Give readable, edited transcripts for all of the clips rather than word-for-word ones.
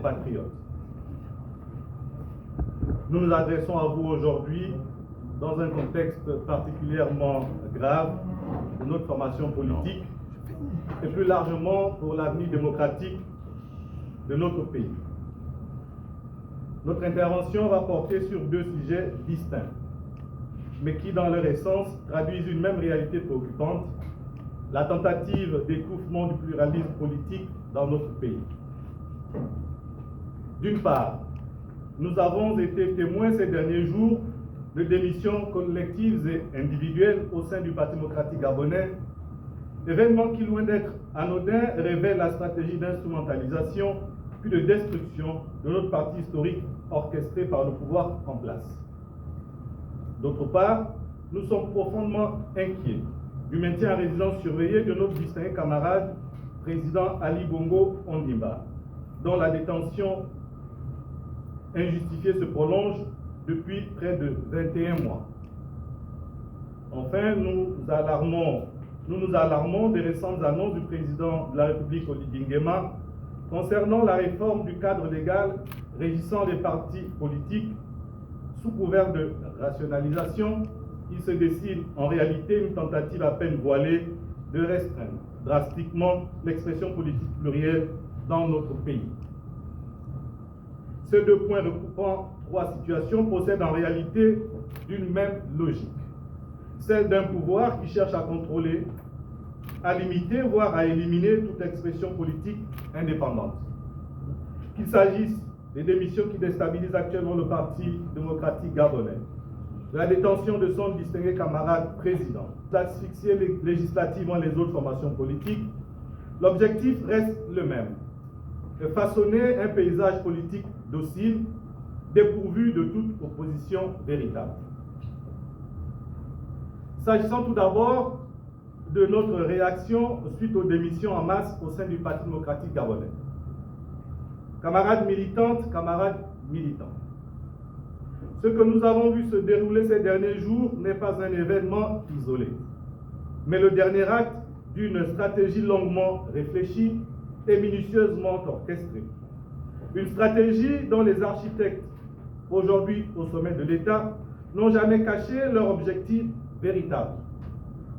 patriotes. Nous nous adressons à vous aujourd'hui dans un contexte particulièrement grave de notre formation politique et plus largement pour l'avenir démocratique de notre pays. Notre intervention va porter sur deux sujets distincts, mais qui dans leur essence traduisent une même réalité préoccupante, la tentative d'étouffement du pluralisme politique dans notre pays. D'une part, nous avons été témoins ces derniers jours de démissions collectives et individuelles au sein du Parti démocratique gabonais, événement qui, loin d'être anodin, révèle la stratégie d'instrumentalisation puis de destruction de notre parti historique orchestré par le pouvoir en place. D'autre part, nous sommes profondément inquiets du maintien en résidence surveillée de notre distingué camarade, président Ali Bongo Ondimba, dont la détention injustifiée se prolonge depuis près de 21 mois. Enfin, nous nous alarmons des récentes annonces du président de la République, Oligui Nguema, concernant la réforme du cadre légal régissant les partis politiques. Sous couvert de rationalisation, il se dessine en réalité une tentative à peine voilée de restreindre drastiquement l'expression politique plurielle dans notre pays. Ces deux points recoupant trois situations procèdent en réalité d'une même logique, celle d'un pouvoir qui cherche à contrôler, à limiter, voire à éliminer toute expression politique indépendante. Qu'il s'agisse des démissions qui déstabilisent actuellement le Parti démocratique gabonais, de la détention de son distingué camarade président, d'asphyxier législativement les autres formations politiques, l'objectif reste le même, de façonner un paysage politique docile, dépourvu de toute opposition véritable. S'agissant tout d'abord de notre réaction suite aux démissions en masse au sein du Parti démocratique gabonais. Camarades militantes, camarades militants, ce que nous avons vu se dérouler ces derniers jours n'est pas un événement isolé, mais le dernier acte d'une stratégie longuement réfléchie et minutieusement orchestrée. Une stratégie dont les architectes, aujourd'hui au sommet de l'État, n'ont jamais caché leur objectif véritable: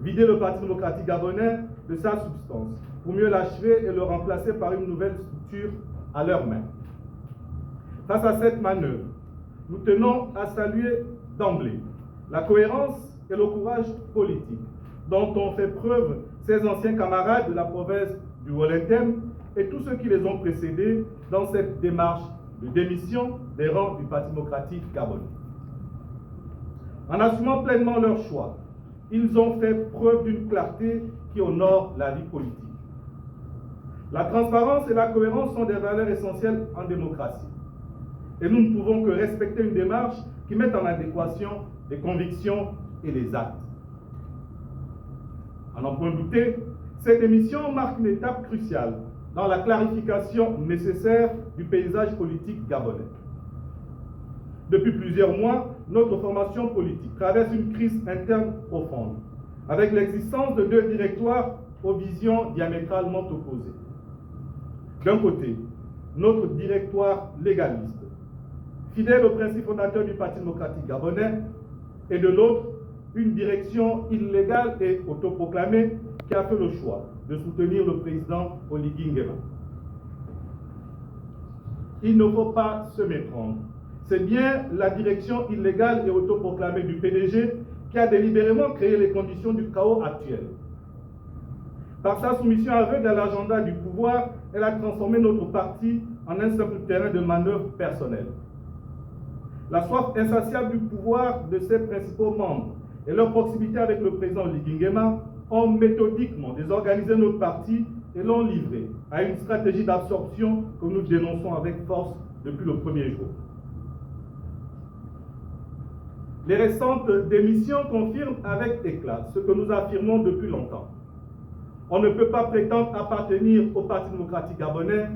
vider le Parti démocratique gabonais de sa substance, pour mieux l'achever et le remplacer par une nouvelle structure à leurs mains. Face à cette manœuvre, nous tenons à saluer d'emblée la cohérence et le courage politique dont ont fait preuve ces anciens camarades de la province du Wolendem et tous ceux qui les ont précédés dans cette démarche de démission des rangs du Parti démocratique gabonais. En assumant pleinement leur choix, ils ont fait preuve d'une clarté qui honore la vie politique. La transparence et la cohérence sont des valeurs essentielles en démocratie. Et nous ne pouvons que respecter une démarche qui mette en adéquation les convictions et les actes. À n'en point douter, cette émission marque une étape cruciale dans la clarification nécessaire du paysage politique gabonais. Depuis plusieurs mois, notre formation politique traverse une crise interne profonde, avec l'existence de deux directoires aux visions diamétralement opposées. D'un côté, notre directoire légaliste, fidèle aux principes fondateurs du Parti démocratique gabonais, et de l'autre, une direction illégale et autoproclamée qui a fait le choix de soutenir le président Oligui Nguema. Il ne faut pas se méprendre. C'est bien la direction illégale et autoproclamée du PDG qui a délibérément créé les conditions du chaos actuel. Par sa soumission aveugle à l'agenda du pouvoir, elle a transformé notre parti en un simple terrain de manœuvre personnelle. La soif insatiable du pouvoir de ses principaux membres et leur proximité avec le président Oligui Nguema ont méthodiquement désorganisé notre parti et l'ont livré à une stratégie d'absorption que nous dénonçons avec force depuis le premier jour. Les récentes démissions confirment avec éclat ce que nous affirmons depuis longtemps. On ne peut pas prétendre appartenir au Parti démocratique gabonais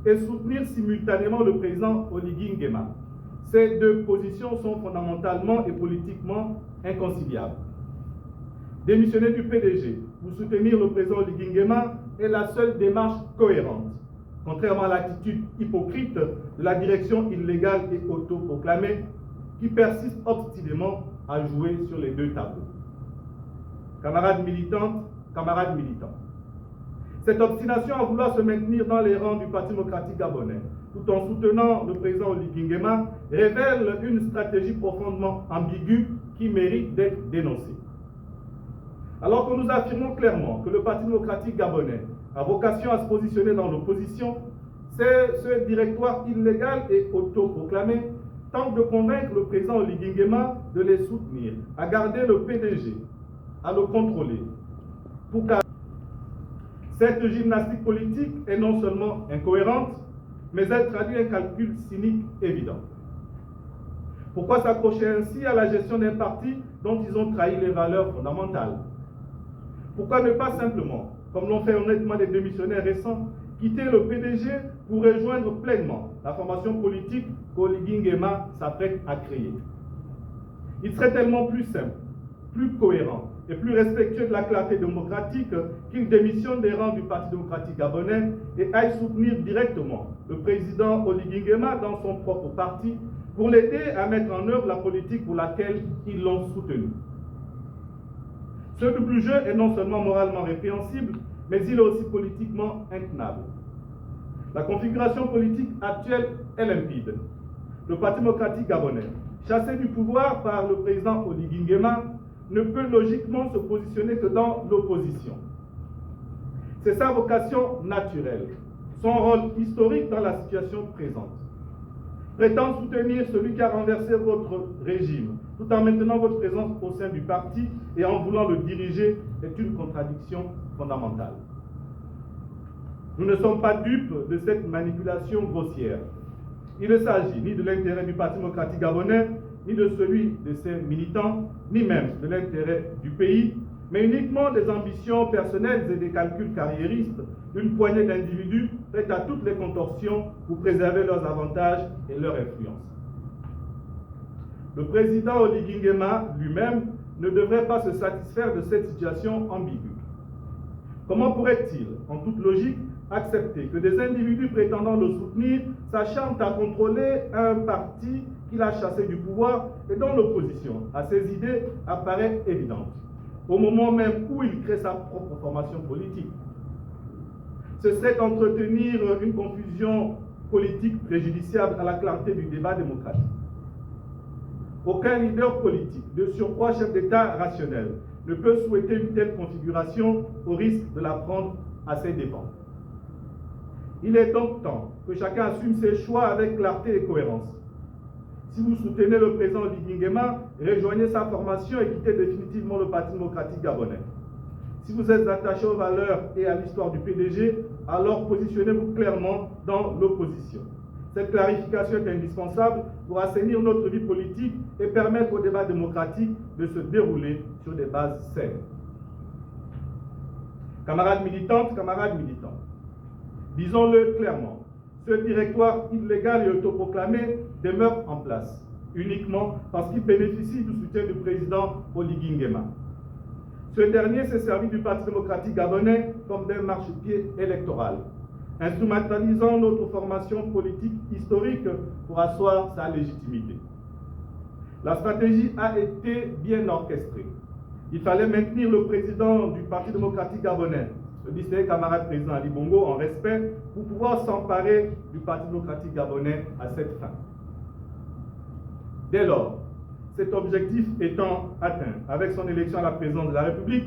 et soutenir simultanément le président Oligui Nguema. Ces deux positions sont fondamentalement et politiquement inconciliables. Démissionner du PDG pour soutenir le président Oligui Nguema est la seule démarche cohérente. contrairement à l'attitude hypocrite de la direction illégale et autoproclamée qui persiste obstinément à jouer sur les deux tableaux. Camarades militantes, camarades militants, cette obstination à vouloir se maintenir dans les rangs du Parti démocratique gabonais, tout en soutenant le président Oligui Nguema, révèle une stratégie profondément ambiguë qui mérite d'être dénoncée. Alors que nous affirmons clairement que le Parti démocratique gabonais a vocation à se positionner dans l'opposition, ce directoire illégal et autoproclamé tente de convaincre le président Oligui Nguema de les soutenir, à garder le PDG, à le contrôler. Pour que cette gymnastique politique est non seulement incohérente, mais elle traduit un calcul cynique évident. Pourquoi s'accrocher ainsi à la gestion d'un parti dont ils ont trahi les valeurs fondamentales? Pourquoi ne pas simplement, comme l'ont fait honnêtement les démissionnaires récents, quitter le PDG pour rejoindre pleinement la formation politique qu'Oligui Nguema s'apprête à créer? Il serait tellement plus simple, plus cohérent et plus respectueux de la clarté démocratique qu'il démissionne des rangs du Parti démocratique gabonais et aille soutenir directement le président Oligui Nguema dans son propre parti pour l'aider à mettre en œuvre la politique pour laquelle ils l'ont soutenu. Ce double jeu est non seulement moralement répréhensible, mais il est aussi politiquement intenable. La configuration politique actuelle est limpide. Le Parti démocratique gabonais, chassé du pouvoir par le président Oligui Nguema, ne peut logiquement se positionner que dans l'opposition. C'est sa vocation naturelle, son rôle historique dans la situation présente. Prétendre soutenir celui qui a renversé votre régime, tout en maintenant votre présence au sein du parti et en voulant le diriger, est une contradiction fondamentale. Nous ne sommes pas dupes de cette manipulation grossière. Il ne s'agit ni de l'intérêt du Parti démocratique gabonais, ni de celui de ses militants, ni même de l'intérêt du pays, mais uniquement des ambitions personnelles et des calculs carriéristes d'une poignée d'individus prêts à toutes les contorsions pour préserver leurs avantages et leur influence. Le président Oligui Nguema lui-même ne devrait pas se satisfaire de cette situation ambiguë. Comment pourrait-il, en toute logique, accepter que des individus prétendant le soutenir s'acharnent à contrôler un parti qu'il a chassé du pouvoir et dont l'opposition à ses idées apparaît évidente, au moment même où il crée sa propre formation politique? Ce serait entretenir une confusion politique préjudiciable à la clarté du débat démocratique. Aucun leader politique, de surcroît chef d'État rationnel, ne peut souhaiter une telle configuration au risque de la prendre à ses dépens. Il est donc temps que chacun assume ses choix avec clarté et cohérence. Si vous soutenez le président Oligui Nguema, rejoignez sa formation et quittez définitivement le Parti démocratique gabonais. Si vous êtes attaché aux valeurs et à l'histoire du PDG, alors positionnez-vous clairement dans l'opposition. Cette clarification est indispensable pour assainir notre vie politique et permettre au débat démocratique de se dérouler sur des bases saines. Camarades militantes, camarades militants, disons-le clairement, ce directoire illégal et autoproclamé demeure en place, uniquement parce qu'il bénéficie du soutien du président Oligui Nguema. Ce dernier s'est servi du Parti démocratique gabonais comme d'un marchepied électoral, instrumentalisant notre formation politique historique pour asseoir sa légitimité. La stratégie a été bien orchestrée. Il fallait maintenir le président du Parti démocratique gabonais, le distingué camarade président Ali Bongo, en respect pour pouvoir s'emparer du Parti démocratique gabonais à cette fin. Dès lors, cet objectif étant atteint avec son élection à la présidence de la République,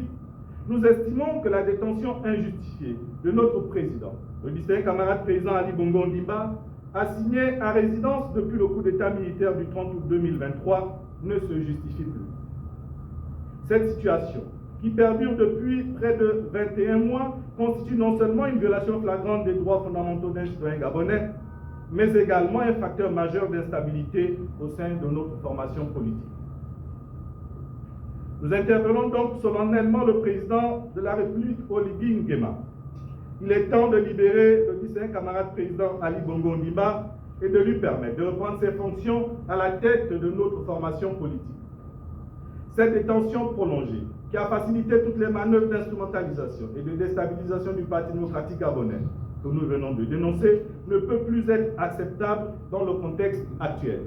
nous estimons que la détention injustifiée de notre président, le distingué camarade président Ali Bongo Ondimba, assigné à résidence depuis le coup d'État militaire du 30 août 2023, ne se justifie plus. Cette situation, qui perdure depuis près de 21 mois, constitue non seulement une violation flagrante des droits fondamentaux d'un citoyen gabonais, mais également un facteur majeur d'instabilité au sein de notre formation politique. Nous interpellons donc solennellement le président de la République, Oligui Nguema. Il est temps de libérer le distingué camarade président Ali Bongo Ondimba et de lui permettre de reprendre ses fonctions à la tête de notre formation politique. Cette détention prolongée, qui a facilité toutes les manœuvres d'instrumentalisation et de déstabilisation du Parti démocratique gabonais, que nous venons de dénoncer ne peut plus être acceptable dans le contexte actuel.